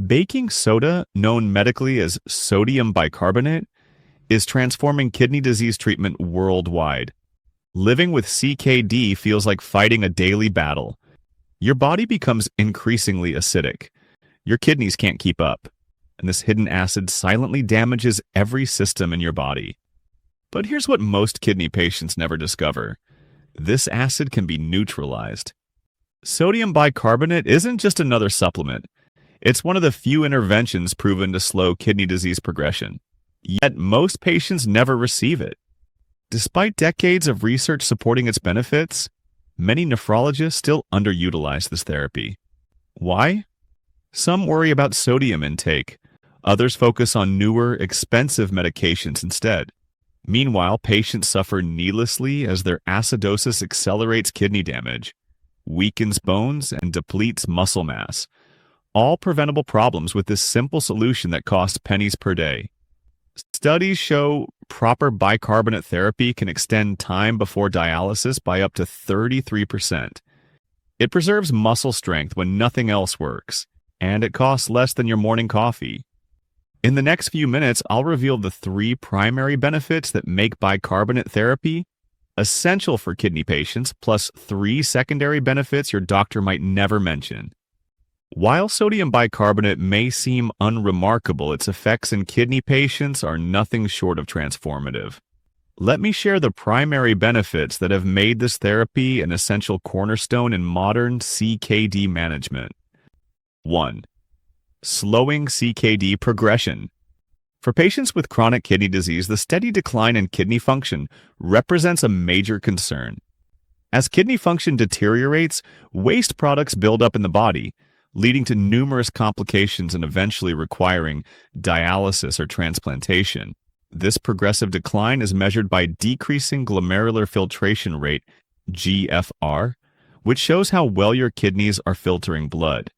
Baking soda, known medically as sodium bicarbonate, is transforming kidney disease treatment worldwide. Living with CKD feels like fighting a daily battle. Your body becomes increasingly acidic. Your kidneys can't keep up, and this hidden acid silently damages every system in your body. But here's what most kidney patients never discover. This acid can be neutralized. Sodium bicarbonate isn't just another supplement. It's one of the few interventions proven to slow kidney disease progression. Yet most patients never receive it. Despite decades of research supporting its benefits, many nephrologists still underutilize this therapy. Why? Some worry about sodium intake. Others focus on newer, expensive medications instead. Meanwhile, patients suffer needlessly as their acidosis accelerates kidney damage, weakens bones, and depletes muscle mass. All preventable problems with this simple solution that costs pennies per day. Studies show proper bicarbonate therapy can extend time before dialysis by up to 33%. It preserves muscle strength when nothing else works, and it costs less than your morning coffee. In the next few minutes, I'll reveal the 3 primary benefits that make bicarbonate therapy essential for kidney patients, plus 3 secondary benefits your doctor might never mention. While sodium bicarbonate may seem unremarkable, its effects in kidney patients are nothing short of transformative. Let me share the primary benefits that have made this therapy an essential cornerstone in modern CKD management. 1. Slowing CKD progression. For patients with chronic kidney disease, the steady decline in kidney function represents a major concern. As kidney function deteriorates, waste products build up in the body, leading to numerous complications and eventually requiring dialysis or transplantation. This progressive decline is measured by decreasing glomerular filtration rate, GFR, which shows how well your kidneys are filtering blood.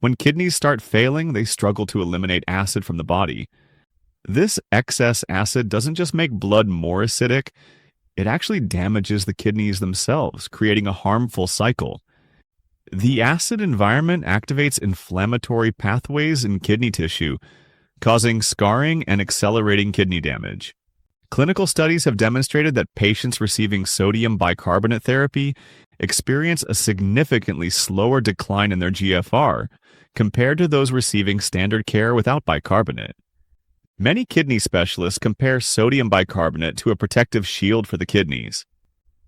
When kidneys start failing, they struggle to eliminate acid from the body. This excess acid doesn't just make blood more acidic, it actually damages the kidneys themselves, creating a harmful cycle. The acid environment activates inflammatory pathways in kidney tissue, causing scarring and accelerating kidney damage. Clinical studies have demonstrated that patients receiving sodium bicarbonate therapy experience a significantly slower decline in their GFR compared to those receiving standard care without bicarbonate. Many kidney specialists compare sodium bicarbonate to a protective shield for the kidneys.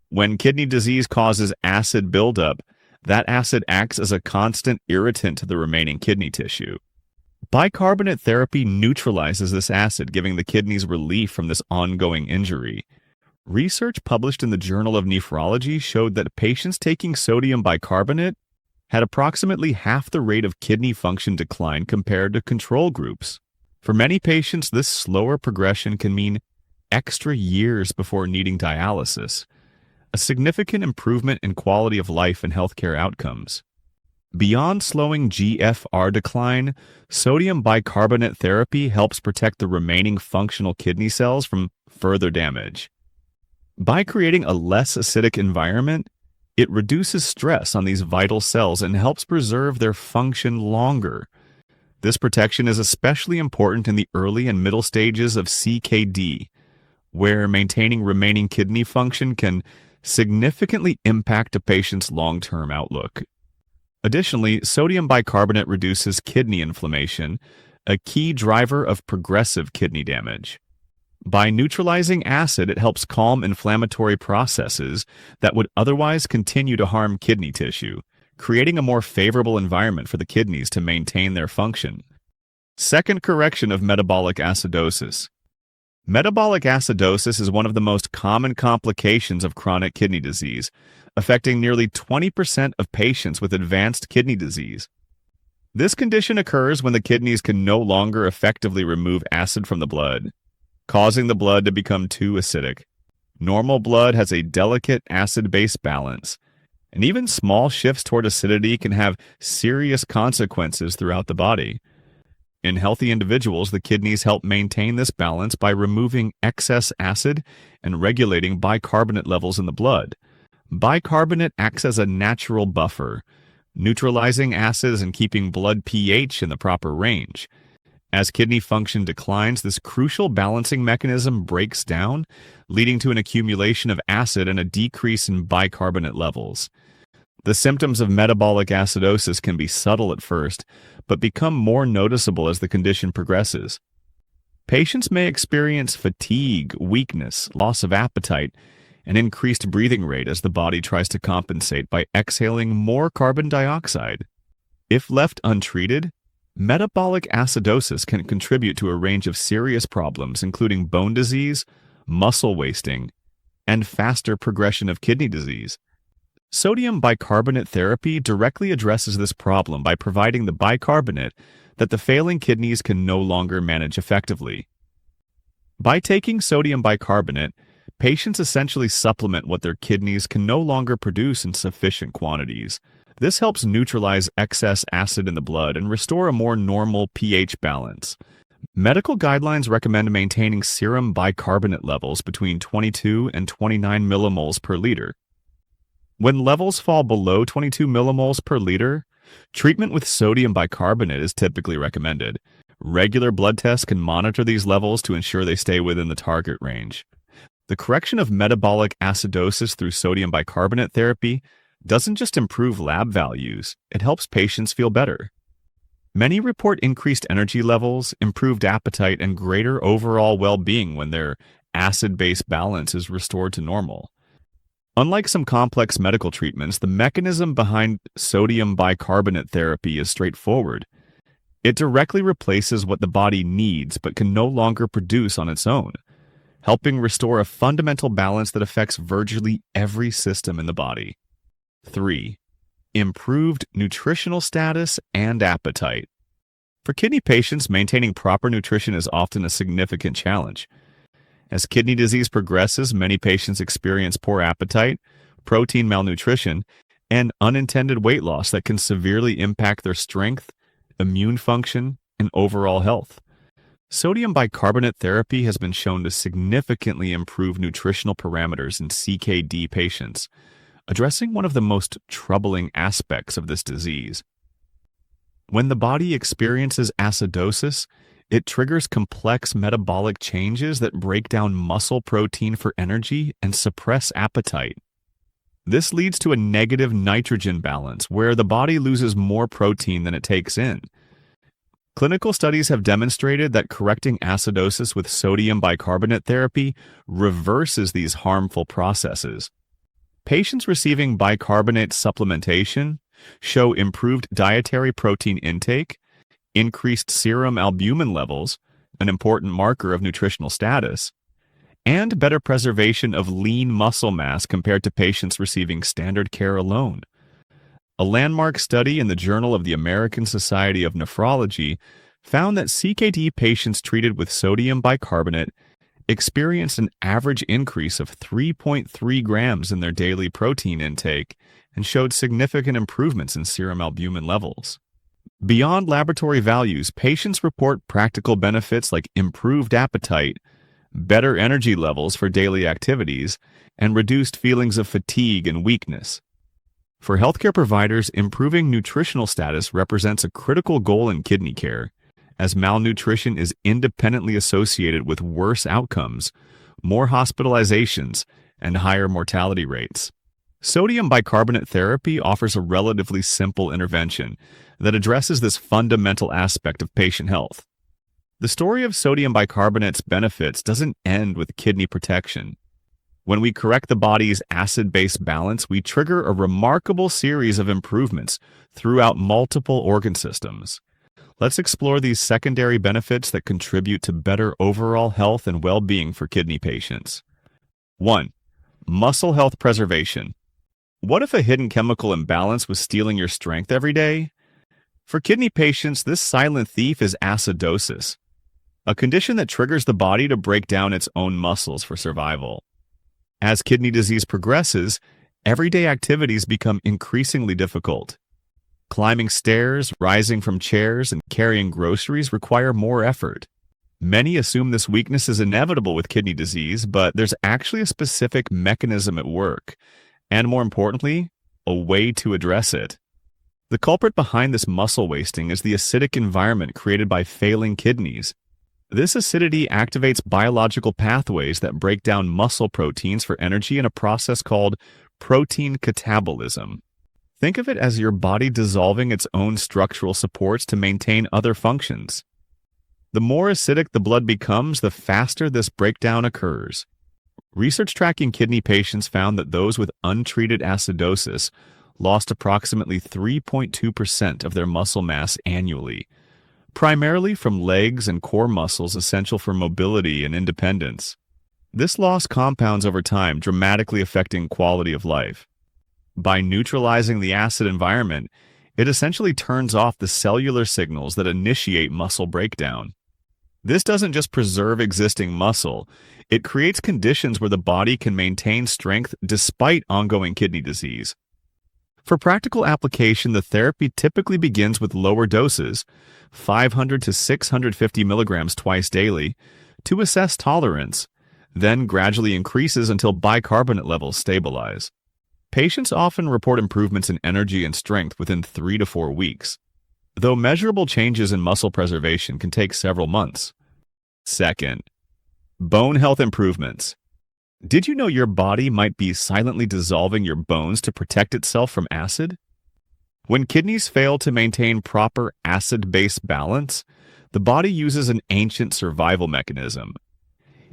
When kidney disease causes acid buildup, that acid acts as a constant irritant to the remaining kidney tissue. Bicarbonate therapy neutralizes this acid, giving the kidneys relief from this ongoing injury. Research published in the Journal of Nephrology showed that patients taking sodium bicarbonate had approximately half the rate of kidney function decline compared to control groups. For many patients, this slower progression can mean extra years before needing dialysis, a significant improvement in quality of life and healthcare outcomes. Beyond slowing GFR decline, sodium bicarbonate therapy helps protect the remaining functional kidney cells from further damage. By creating a less acidic environment, it reduces stress on these vital cells and helps preserve their function longer. This protection is especially important in the early and middle stages of CKD, where maintaining remaining kidney function can significantly impact a patient's long-term outlook. Additionally, sodium bicarbonate reduces kidney inflammation, a key driver of progressive kidney damage. By neutralizing acid, it helps calm inflammatory processes that would otherwise continue to harm kidney tissue, creating a more favorable environment for the kidneys to maintain their function. Second, correction of metabolic acidosis. Metabolic acidosis is one of the most common complications of chronic kidney disease, affecting nearly 20% of patients with advanced kidney disease. This condition occurs when the kidneys can no longer effectively remove acid from the blood, causing the blood to become too acidic. Normal blood has a delicate acid-base balance, and even small shifts toward acidity can have serious consequences throughout the body. In healthy individuals, the kidneys help maintain this balance by removing excess acid and regulating bicarbonate levels in the blood. Bicarbonate acts as a natural buffer, neutralizing acids and keeping blood pH in the proper range. As kidney function declines, this crucial balancing mechanism breaks down, leading to an accumulation of acid and a decrease in bicarbonate levels. The symptoms of metabolic acidosis can be subtle at first, but become more noticeable as the condition progresses. Patients may experience fatigue, weakness, loss of appetite, and increased breathing rate as the body tries to compensate by exhaling more carbon dioxide. If left untreated, metabolic acidosis can contribute to a range of serious problems, including bone disease, muscle wasting, and faster progression of kidney disease. Sodium bicarbonate therapy directly addresses this problem by providing the bicarbonate that the failing kidneys can no longer manage effectively. By taking sodium bicarbonate, patients essentially supplement what their kidneys can no longer produce in sufficient quantities. This helps neutralize excess acid in the blood and restore a more normal pH balance. Medical guidelines recommend maintaining serum bicarbonate levels between 22 and 29 millimoles per liter. When levels fall below 22 millimoles per liter, treatment with sodium bicarbonate is typically recommended. Regular blood tests can monitor these levels to ensure they stay within the target range. The correction of metabolic acidosis through sodium bicarbonate therapy doesn't just improve lab values, it helps patients feel better. Many report increased energy levels, improved appetite, and greater overall well-being when their acid-base balance is restored to normal. Unlike some complex medical treatments, the mechanism behind sodium bicarbonate therapy is straightforward. It directly replaces what the body needs but can no longer produce on its own, helping restore a fundamental balance that affects virtually every system in the body. 3. Improved nutritional status and appetite. For kidney patients, maintaining proper nutrition is often a significant challenge. As kidney disease progresses, many patients experience poor appetite, protein malnutrition, and unintended weight loss that can severely impact their strength, immune function, and overall health. Sodium bicarbonate therapy has been shown to significantly improve nutritional parameters in CKD patients, addressing one of the most troubling aspects of this disease. When the body experiences acidosis, it triggers complex metabolic changes that break down muscle protein for energy and suppress appetite. This leads to a negative nitrogen balance where the body loses more protein than it takes in. Clinical studies have demonstrated that correcting acidosis with sodium bicarbonate therapy reverses these harmful processes. Patients receiving bicarbonate supplementation show improved dietary protein intake, increased serum albumin levels, an important marker of nutritional status, and better preservation of lean muscle mass compared to patients receiving standard care alone. A landmark study in the Journal of the American Society of Nephrology found that CKD patients treated with sodium bicarbonate experienced an average increase of 3.3 grams in their daily protein intake and showed significant improvements in serum albumin levels. Beyond laboratory values, patients report practical benefits like improved appetite, better energy levels for daily activities, and reduced feelings of fatigue and weakness. For healthcare providers, improving nutritional status represents a critical goal in kidney care, as malnutrition is independently associated with worse outcomes, more hospitalizations, and higher mortality rates. Sodium bicarbonate therapy offers a relatively simple intervention that addresses this fundamental aspect of patient health. The story of sodium bicarbonate's benefits doesn't end with kidney protection. When we correct the body's acid-base balance, we trigger a remarkable series of improvements throughout multiple organ systems. Let's explore these secondary benefits that contribute to better overall health and well-being for kidney patients. 1. Muscle health preservation. What if a hidden chemical imbalance was stealing your strength every day? For kidney patients, this silent thief is acidosis, a condition that triggers the body to break down its own muscles for survival. As kidney disease progresses, everyday activities become increasingly difficult. Climbing stairs, rising from chairs, and carrying groceries require more effort. Many assume this weakness is inevitable with kidney disease, but there's actually a specific mechanism at work, and more importantly, a way to address it. The culprit behind this muscle wasting is the acidic environment created by failing kidneys. This acidity activates biological pathways that break down muscle proteins for energy in a process called protein catabolism. Think of it as your body dissolving its own structural supports to maintain other functions. The more acidic the blood becomes, the faster this breakdown occurs. Research tracking kidney patients found that those with untreated acidosis lost approximately 3.2% of their muscle mass annually, primarily from legs and core muscles essential for mobility and independence. This loss compounds over time, dramatically affecting quality of life. By neutralizing the acid environment, it essentially turns off the cellular signals that initiate muscle breakdown. This doesn't just preserve existing muscle, it creates conditions where the body can maintain strength despite ongoing kidney disease. For practical application, the therapy typically begins with lower doses, 500 to 650 milligrams twice daily, to assess tolerance, then gradually increases until bicarbonate levels stabilize. Patients often report improvements in energy and strength within 3 to 4 weeks, though measurable changes in muscle preservation can take several months. Second, bone health improvements. Did you know your body might be silently dissolving your bones to protect itself from acid? When kidneys fail to maintain proper acid-base balance, the body uses an ancient survival mechanism.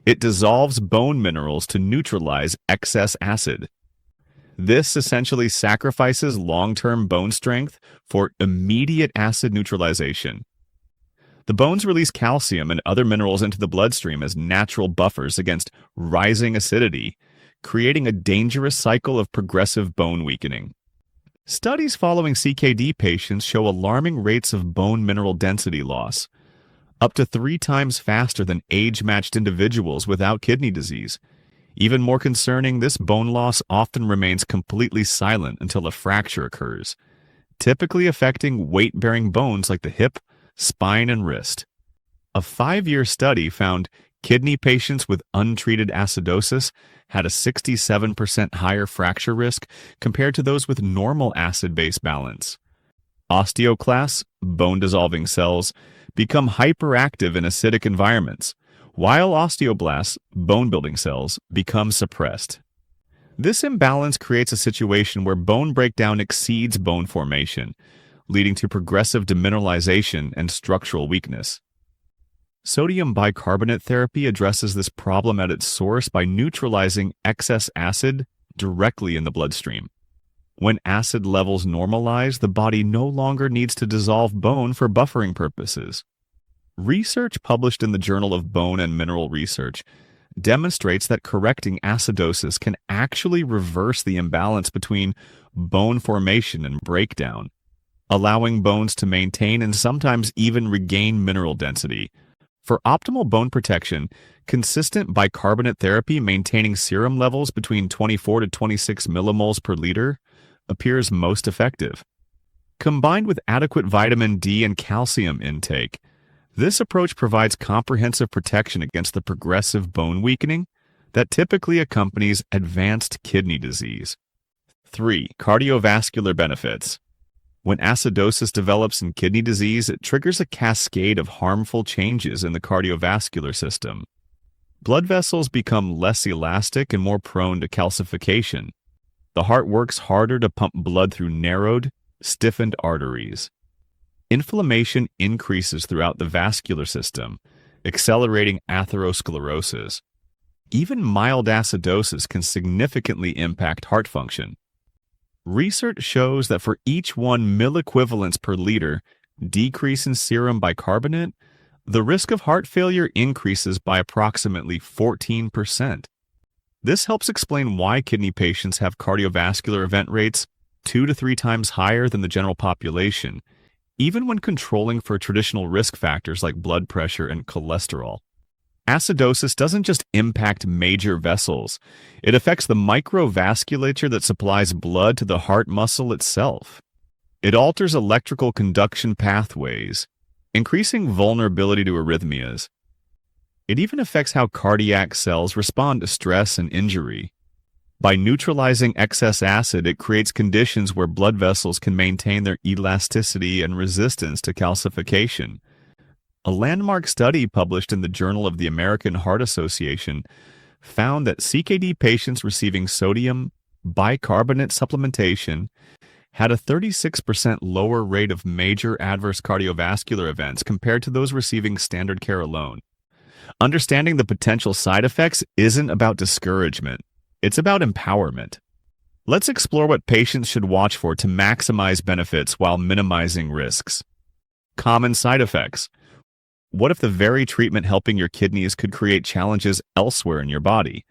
It dissolves bone minerals to neutralize excess acid. This essentially sacrifices long-term bone strength for immediate acid neutralization. The bones release calcium and other minerals into the bloodstream as natural buffers against rising acidity, creating a dangerous cycle of progressive bone weakening. Studies following CKD patients show alarming rates of bone mineral density loss, up to 3 times faster than age-matched individuals without kidney disease. Even more concerning, this bone loss often remains completely silent until a fracture occurs, typically affecting weight-bearing bones like the hip, spine, and wrist. A 5-year study found kidney patients with untreated acidosis had a 67% higher fracture risk compared to those with normal acid-base balance. Osteoclasts, bone-dissolving cells, become hyperactive in acidic environments, while osteoblasts, bone-building cells, become suppressed. This imbalance creates a situation where bone breakdown exceeds bone formation, leading to progressive demineralization and structural weakness. Sodium bicarbonate therapy addresses this problem at its source by neutralizing excess acid directly in the bloodstream. When acid levels normalize, the body no longer needs to dissolve bone for buffering purposes. Research published in the Journal of Bone and Mineral Research demonstrates that correcting acidosis can actually reverse the imbalance between bone formation and breakdown, allowing bones to maintain and sometimes even regain mineral density. For optimal bone protection, consistent bicarbonate therapy maintaining serum levels between 24 to 26 millimoles per liter appears most effective. Combined with adequate vitamin D and calcium intake, this approach provides comprehensive protection against the progressive bone weakening that typically accompanies advanced kidney disease. 3. Cardiovascular benefits. When acidosis develops in kidney disease, it triggers a cascade of harmful changes in the cardiovascular system. Blood vessels become less elastic and more prone to calcification. The heart works harder to pump blood through narrowed, stiffened arteries. Inflammation increases throughout the vascular system, accelerating atherosclerosis. Even mild acidosis can significantly impact heart function. Research shows that for each 1 milliequivalents per liter decrease in serum bicarbonate, the risk of heart failure increases by approximately 14%. This helps explain why kidney patients have cardiovascular event rates 2 to 3 times higher than the general population, even when controlling for traditional risk factors like blood pressure and cholesterol. Acidosis doesn't just impact major vessels, it affects the microvasculature that supplies blood to the heart muscle itself. It alters electrical conduction pathways, increasing vulnerability to arrhythmias. It even affects how cardiac cells respond to stress and injury. By neutralizing excess acid, it creates conditions where blood vessels can maintain their elasticity and resistance to calcification. A landmark study published in the Journal of the American Heart Association found that CKD patients receiving sodium bicarbonate supplementation had a 36% lower rate of major adverse cardiovascular events compared to those receiving standard care alone. Understanding the potential side effects isn't about discouragement. It's about empowerment. Let's explore what patients should watch for to maximize benefits while minimizing risks. Common side effects. What if the very treatment helping your kidneys could create challenges elsewhere in your body?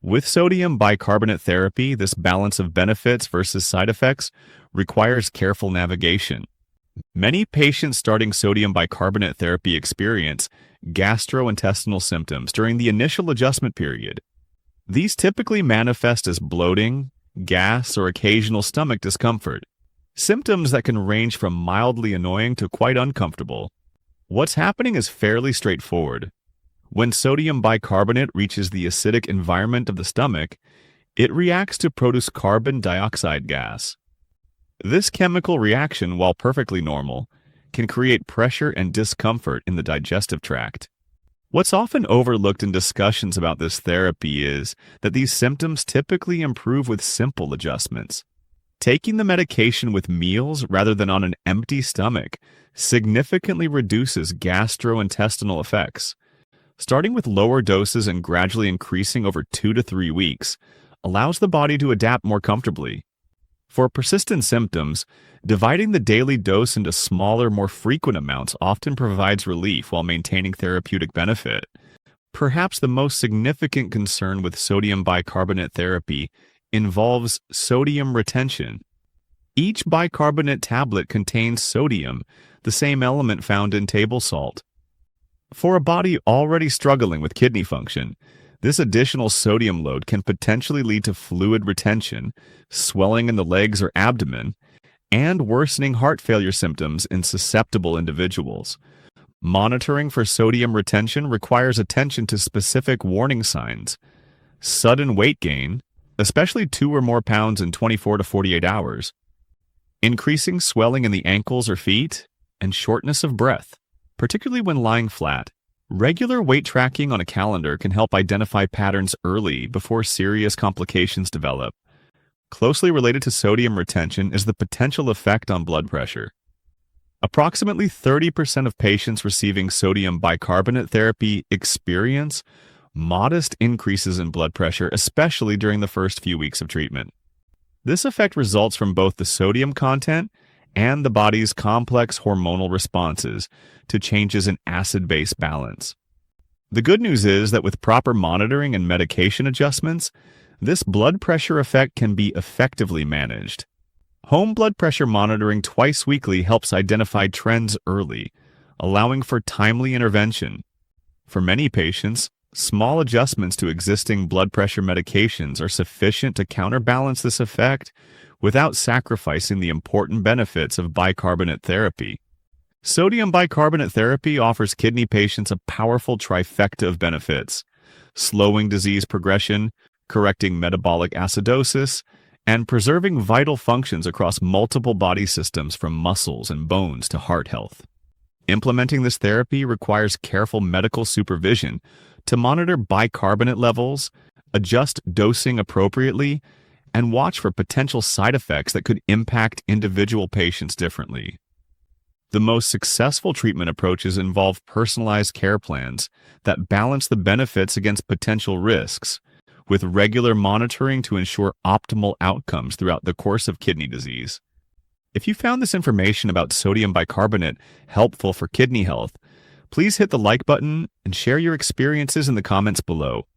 With sodium bicarbonate therapy, this balance of benefits versus side effects requires careful navigation. Many patients starting sodium bicarbonate therapy experience gastrointestinal symptoms during the initial adjustment period. These typically manifest as bloating, gas, or occasional stomach discomfort, symptoms that can range from mildly annoying to quite uncomfortable. What's happening is fairly straightforward. When sodium bicarbonate reaches the acidic environment of the stomach, it reacts to produce carbon dioxide gas. This chemical reaction, while perfectly normal, can create pressure and discomfort in the digestive tract. What's often overlooked in discussions about this therapy is that these symptoms typically improve with simple adjustments. Taking the medication with meals rather than on an empty stomach significantly reduces gastrointestinal effects. Starting with lower doses and gradually increasing over 2 to 3 weeks allows the body to adapt more comfortably. For persistent symptoms, dividing the daily dose into smaller, more frequent amounts often provides relief while maintaining therapeutic benefit. Perhaps the most significant concern with sodium bicarbonate therapy involves sodium retention. Each bicarbonate tablet contains sodium, the same element found in table salt. For a body already struggling with kidney function, this additional sodium load can potentially lead to fluid retention, swelling in the legs or abdomen, and worsening heart failure symptoms in susceptible individuals. Monitoring for sodium retention requires attention to specific warning signs. Sudden weight gain, especially 2 or more pounds in 24 to 48 hours. Increasing swelling in the ankles or feet, and shortness of breath, particularly when lying flat. Regular weight tracking on a calendar can help identify patterns early before serious complications develop. Closely related to sodium retention is the potential effect on blood pressure. Approximately 30% of patients receiving sodium bicarbonate therapy experience modest increases in blood pressure, especially during the first few weeks of treatment. This effect results from both the sodium content and the body's complex hormonal responses to changes in acid-base balance. The good news is that with proper monitoring and medication adjustments, this blood pressure effect can be effectively managed. Home blood pressure monitoring twice weekly helps identify trends early, allowing for timely intervention. For many patients, small adjustments to existing blood pressure medications are sufficient to counterbalance this effect without sacrificing the important benefits of bicarbonate therapy. Sodium bicarbonate therapy offers kidney patients a powerful trifecta of benefits: slowing disease progression, correcting metabolic acidosis, and preserving vital functions across multiple body systems from muscles and bones to heart health. Implementing this therapy requires careful medical supervision to monitor bicarbonate levels, adjust dosing appropriately, and watch for potential side effects that could impact individual patients differently. The most successful treatment approaches involve personalized care plans that balance the benefits against potential risks, with regular monitoring to ensure optimal outcomes throughout the course of kidney disease. If you found this information about sodium bicarbonate helpful for kidney health, please hit the like button and share your experiences in the comments below.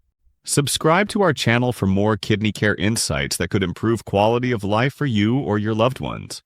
Subscribe to our channel for more kidney care insights that could improve quality of life for you or your loved ones.